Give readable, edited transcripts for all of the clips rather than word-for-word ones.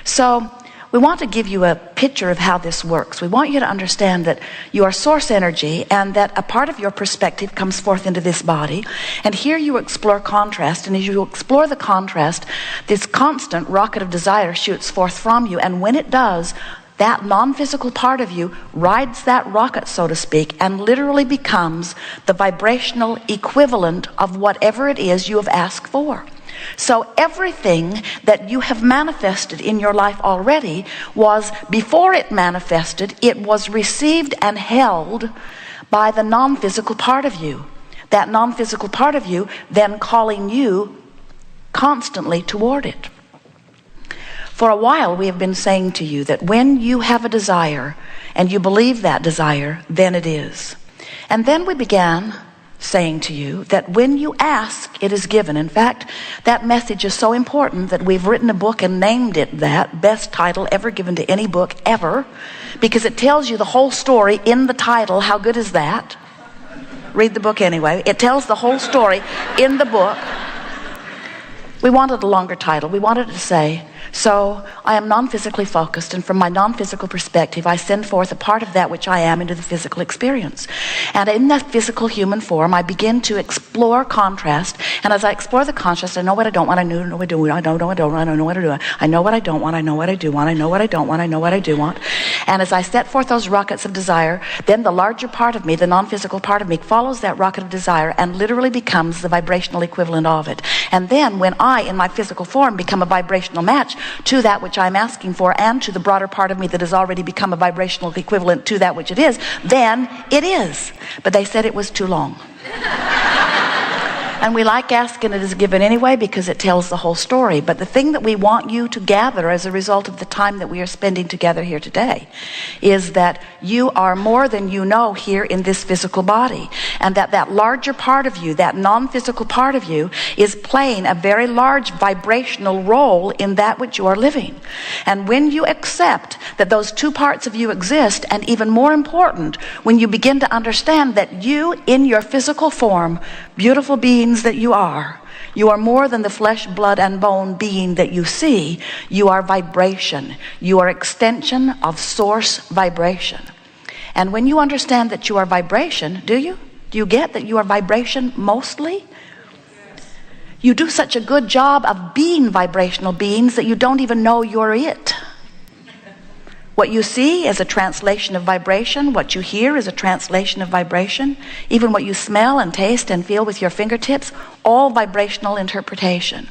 So we want to give you a picture of how this works. We want you to understand that you are source energy and that a part of your perspective comes forth into this body. And here you explore contrast. And as you explore the contrast, this constant rocket of desire shoots forth from you. And when it does, that non-physical part of you rides that rocket, so to speak, and literally becomes the vibrational equivalent of whatever it is you have asked for. So everything that you have manifested in your life already was, before it manifested, it was received and held by the non-physical part of you. That non-physical part of you then calling you constantly toward it. For a while we have been saying to you that when you have a desire and you believe that desire, then it is. And then we began saying to you that when you ask, it is given. In fact, that message is so important that we've written a book and named it that, best title ever given to any book ever, because it tells you the whole story in the title. How good is that? Read the book anyway. It tells the whole story in the book. We wanted a longer title. We wanted to say, so I am non-physically focused, and from my non-physical perspective, I send forth a part of that which I am into the physical experience. And in that physical human form, I begin to explore contrast. And as I explore the contrast, I know what I don't want, I know what I do, I don't know what I don't want, I know what I do. I know what I don't want, I know what I do want, I know what I don't want, I know what I do want. And as I set forth those rockets of desire, then the larger part of me, the non-physical part of me, follows that rocket of desire and literally becomes the vibrational equivalent of it. And then when I, in my physical form, become a vibrational match to that which I'm asking for and to the broader part of me that has already become a vibrational equivalent to that which it is, then it is. But they said it was too long. And we like asking it is given anyway because it tells the whole story. But the thing that we want you to gather as a result of the time that we are spending together here today is that you are more than you know here in this physical body. And that larger part of you, that non-physical part of you, is playing a very large vibrational role in that which you are living. And when you accept that those two parts of you exist, and even more important, when you begin to understand that you in your physical form, beautiful beings that you are more than the flesh, blood, and bone being that you see. You are vibration. You are extension of source vibration. And when you understand that you are vibration, do you get that you are vibration mostly? You do such a good job of being vibrational beings that you don't even know you're it. What you see is a translation of vibration. What you hear is a translation of vibration. Even what you smell and taste and feel with your fingertips, all vibrational interpretation.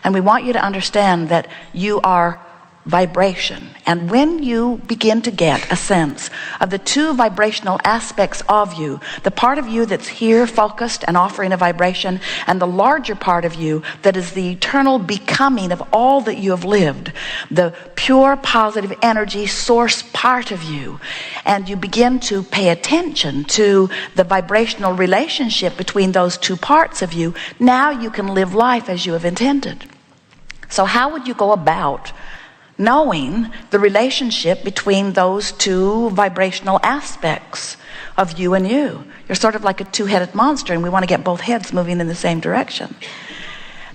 And we want you to understand that you are vibration. And when you begin to get a sense of the two vibrational aspects of you, the part of you that's here focused and offering a vibration, and the larger part of you that is the eternal becoming of all that you have lived, the pure positive energy source part of you, and you begin to pay attention to the vibrational relationship between those two parts of you, now you can live life as you have intended. So how would you go about knowing the relationship between those two vibrational aspects of you and you? You're sort of like a two-headed monster, and we want to get both heads moving in the same direction.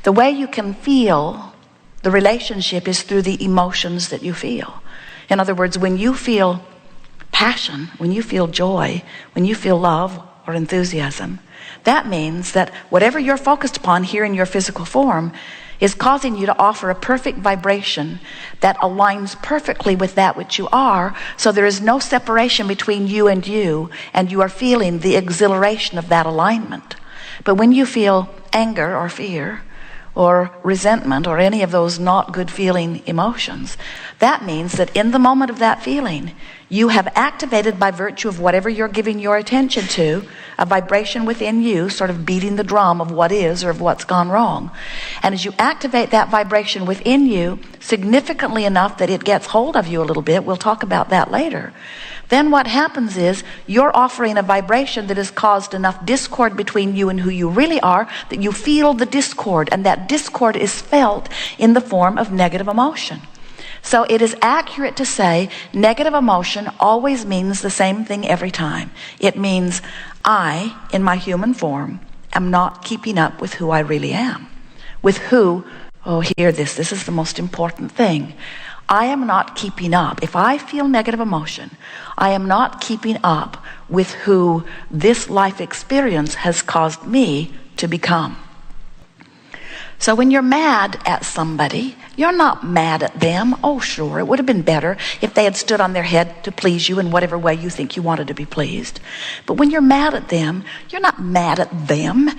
The way you can feel the relationship is through the emotions that you feel. In other words, when you feel passion, when you feel joy, when you feel love or enthusiasm, that means that whatever you're focused upon here in your physical form is causing you to offer a perfect vibration that aligns perfectly with that which you are, so there is no separation between you, and you are feeling the exhilaration of that alignment. But when you feel anger or fear or resentment or any of those not good feeling emotions, that means that in the moment of that feeling, you have activated, by virtue of whatever you're giving your attention to, a vibration within you, sort of beating the drum of what is or of what's gone wrong. And as you activate that vibration within you significantly enough that it gets hold of you a little bit, we'll talk about that later, then what happens is you're offering a vibration that has caused enough discord between you and who you really are that you feel the discord, and that discord is felt in the form of negative emotion. So it is accurate to say negative emotion always means the same thing every time. It means I, in my human form, am not keeping up with who I really am. With who, oh, hear this, this is the most important thing. I am not keeping up. If I feel negative emotion, I am not keeping up with who this life experience has caused me to become. So when you're mad at somebody, you're not mad at them. Oh, sure, it would have been better if they had stood on their head to please you in whatever way you think you wanted to be pleased. But when you're mad at them, you're not mad at them.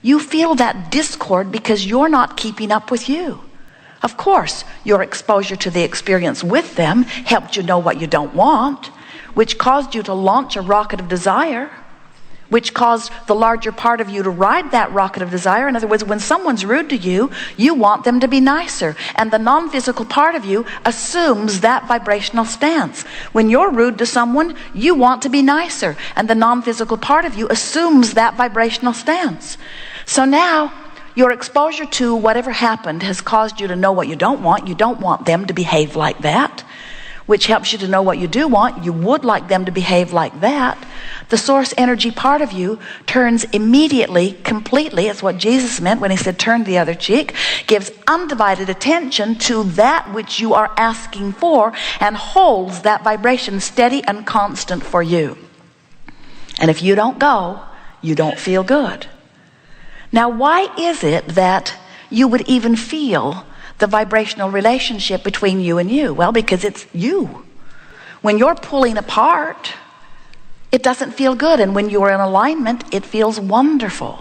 You feel that discord because you're not keeping up with you. Of course, your exposure to the experience with them helped you know what you don't want, which caused you to launch a rocket of desire, which caused the larger part of you to ride that rocket of desire. In other words, when someone's rude to you, you want them to be nicer. And the non-physical part of you assumes that vibrational stance. When you're rude to someone, you want to be nicer. And the non-physical part of you assumes that vibrational stance. So now, your exposure to whatever happened has caused you to know what you don't want. You don't want them to behave like that, which helps you to know what you do want. You would like them to behave like that. The source energy part of you turns immediately, completely, it's what Jesus meant when he said turn the other cheek, gives undivided attention to that which you are asking for and holds that vibration steady and constant for you. And if you don't go, you don't feel good. Now, why is it that you would even feel the vibrational relationship between you and you? Well, because it's you. When you're pulling apart, it doesn't feel good. And when you're in alignment, it feels wonderful.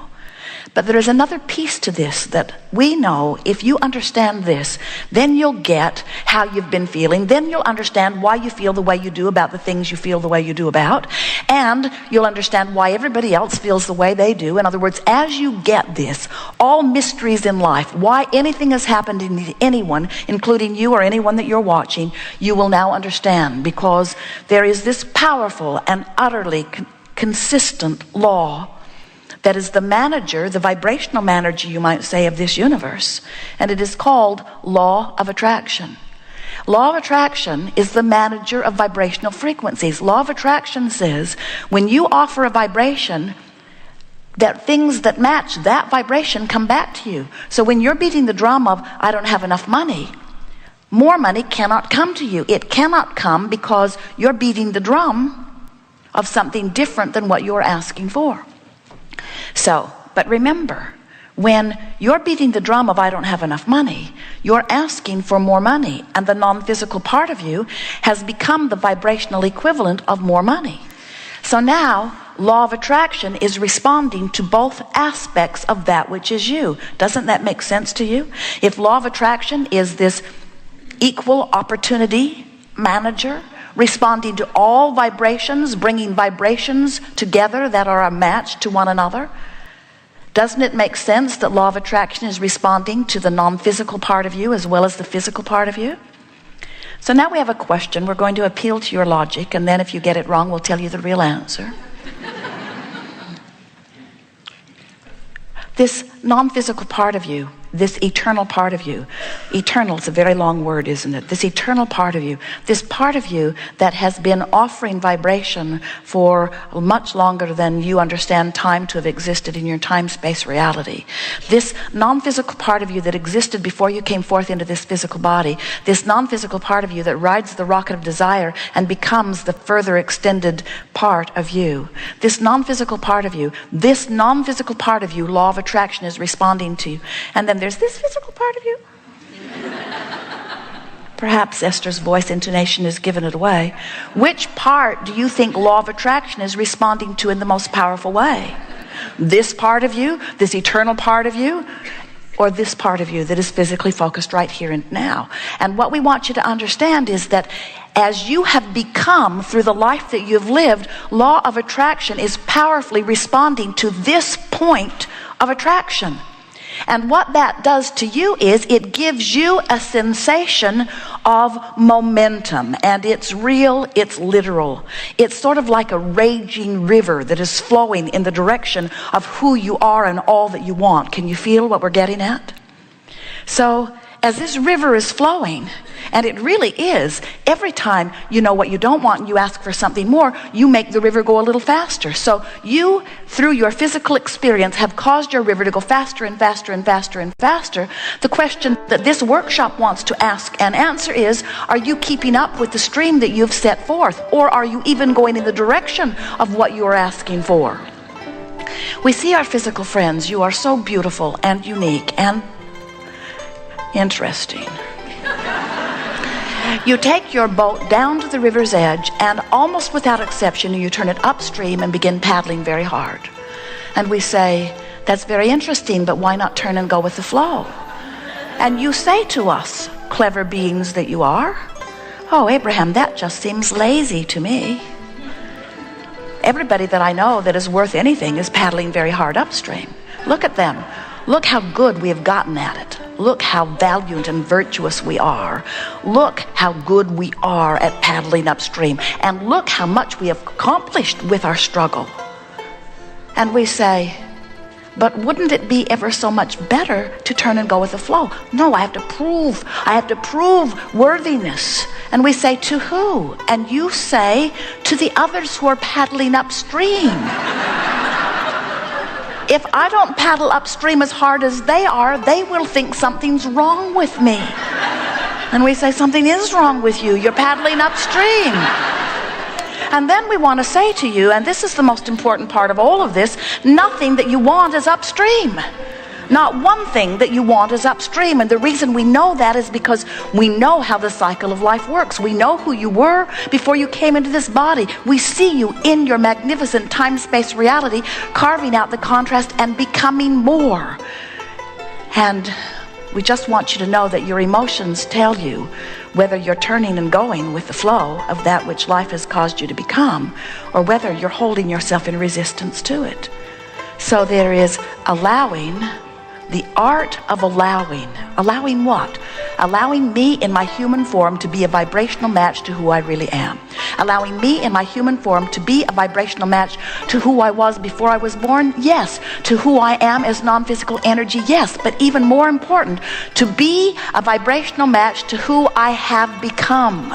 But there is another piece to this that we know if you understand this, then you'll get how you've been feeling. Then you'll understand why you feel the way you do about the things you feel the way you do about. And you'll understand why everybody else feels the way they do. In other words, as you get this, all mysteries in life, why anything has happened to anyone, including you or anyone that you're watching, you will now understand, because there is this powerful and utterly consistent law that is the manager, the vibrational manager, you might say, of this universe. And it is called law of attraction. Law of attraction is the manager of vibrational frequencies. Law of attraction says when you offer a vibration, that things that match that vibration come back to you. So when you're beating the drum of, I don't have enough money, more money cannot come to you. It cannot come because you're beating the drum of something different than what you're asking for. So, but remember, when you're beating the drum of I don't have enough money, you're asking for more money, and the non-physical part of you has become the vibrational equivalent of more money. So now, law of attraction is responding to both aspects of that which is you. Doesn't that make sense to you? If law of attraction is this equal opportunity manager, responding to all vibrations, bringing vibrations together that are a match to one another, doesn't it make sense that law of attraction is responding to the non-physical part of you as well as the physical part of you? So now we have a question. We're going to appeal to your logic, and then if you get it wrong, we'll tell you the real answer. This non-physical part of you, this eternal part of you. Eternal is a very long word, isn't it? This eternal part of you, this part of you that has been offering vibration for much longer than you understand time to have existed in your time-space reality. This non-physical part of you that existed before you came forth into this physical body, this non-physical part of you that rides the rocket of desire and becomes the further extended part of you. This non-physical part of you, law of attraction is responding to. And then there's this physical part of you. Perhaps Esther's voice intonation has given it away. Which part do you think law of attraction is responding to in the most powerful way? This part of you, this eternal part of you, or this part of you that is physically focused right here and now? And what we want you to understand is that as you have become through the life that you've lived, law of attraction is powerfully responding to this point of attraction. And what that does to you is it gives you a sensation of momentum. And it's real, it's literal. It's sort of like a raging river that is flowing in the direction of who you are and all that you want. Can you feel what we're getting at? So as this river is flowing, and it really is, every time you know what you don't want and you ask for something more, you make the river go a little faster. So you, through your physical experience, have caused your river to go faster and faster and faster and faster. The question that this workshop wants to ask and answer is, are you keeping up with the stream that you've set forth? Or are you even going in the direction of what you are asking for? We see our physical friends. You are so beautiful and unique and interesting. You take your boat down to the river's edge, and almost without exception, you turn it upstream and begin paddling very hard. And we say, that's very interesting, but why not turn and go with the flow? And you say to us, clever beings that you are, oh, Abraham, that just seems lazy to me. Everybody that I know that is worth anything is paddling very hard upstream. Look at them. Look how good we have gotten at it. Look how valiant and virtuous we are. Look how good we are at paddling upstream. And look how much we have accomplished with our struggle. And we say, but wouldn't it be ever so much better to turn and go with the flow? No, I have to prove worthiness. And we say, to who? And you say, to the others who are paddling upstream. If I don't paddle upstream as hard as they are, they will think something's wrong with me. And we say, something is wrong with you. You're paddling upstream. And then we want to say to you, and this is the most important part of all of this, nothing that you want is upstream. Not one thing that you want is upstream. And the reason we know that is because we know how the cycle of life works. We know who you were before you came into this body. We see you in your magnificent time-space reality, carving out the contrast and becoming more. And we just want you to know that your emotions tell you whether you're turning and going with the flow of that which life has caused you to become, or whether you're holding yourself in resistance to it. So there is allowing, the art of allowing. Allowing what? Allowing me in my human form to be a vibrational match to who I really am. Allowing me in my human form to be a vibrational match to who I was before I was born, yes. To who I am as non-physical energy, yes. But even more important, to be a vibrational match to who I have become.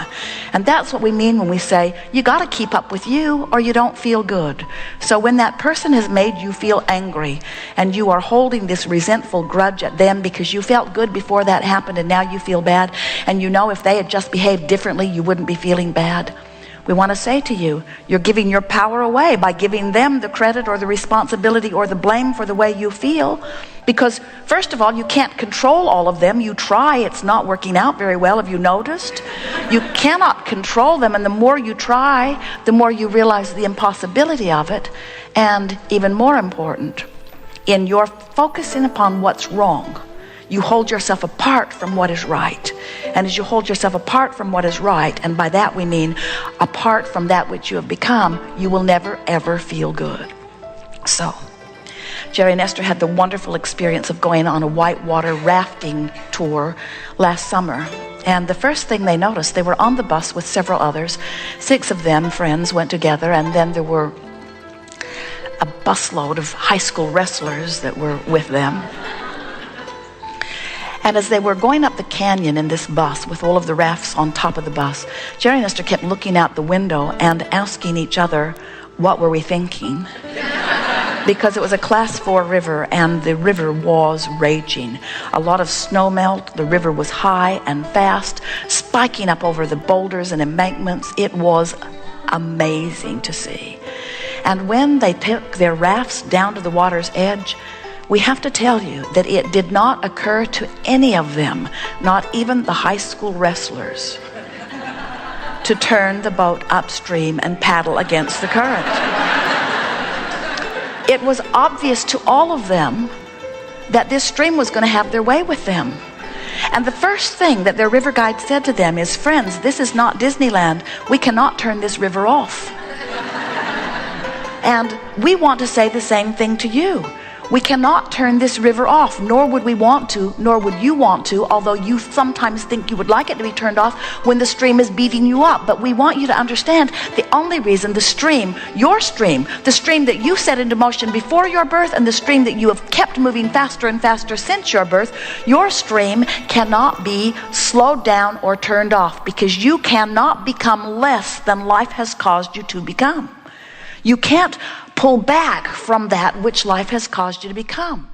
And that's what we mean when we say, you got to keep up with you or you don't feel good. So when that person has made you feel angry and you are holding this resentful grudge at them because you felt good before that happened and now you feel bad, and you know if they had just behaved differently you wouldn't be feeling bad, we want to say to you, you're giving your power away by giving them the credit or the responsibility or the blame for the way you feel. Because first of all, you can't control all of them. You try, it's not working out very well. Have you noticed? You cannot control them, and the more you try, the more you realize the impossibility of it. And even more important, in your focusing upon what's wrong, you hold yourself apart from what is right. And as you hold yourself apart from what is right, and by that we mean apart from that which you have become, you will never ever feel good. So Jerry and Esther had the wonderful experience of going on a whitewater rafting tour last summer. And the first thing they noticed, they were on the bus with several others. 6 of them, friends, went together, and then there were a busload of high school wrestlers that were with them. And as they were going up the canyon in this bus with all of the rafts on top of the bus, Jerry and Esther kept looking out the window and asking each other, what were we thinking? Because it was a class 4 river and the river was raging. A lot of snow melt, the river was high and fast, spiking up over the boulders and embankments. It was amazing to see. And when they took their rafts down to the water's edge, we have to tell you that it did not occur to any of them, not even the high school wrestlers, to turn the boat upstream and paddle against the current. It was obvious to all of them that this stream was going to have their way with them. And the first thing that their river guide said to them is, friends, this is not Disneyland. We cannot turn this river off. And we want to say the same thing to you. We cannot turn this river off, nor would we want to, nor would you want to, although you sometimes think you would like it to be turned off when the stream is beating you up. But we want you to understand the only reason the stream, your stream, the stream that you set into motion before your birth and the stream that you have kept moving faster and faster since your birth, your stream cannot be slowed down or turned off, because you cannot become less than life has caused you to become. You can't pull back from that which life has caused you to become.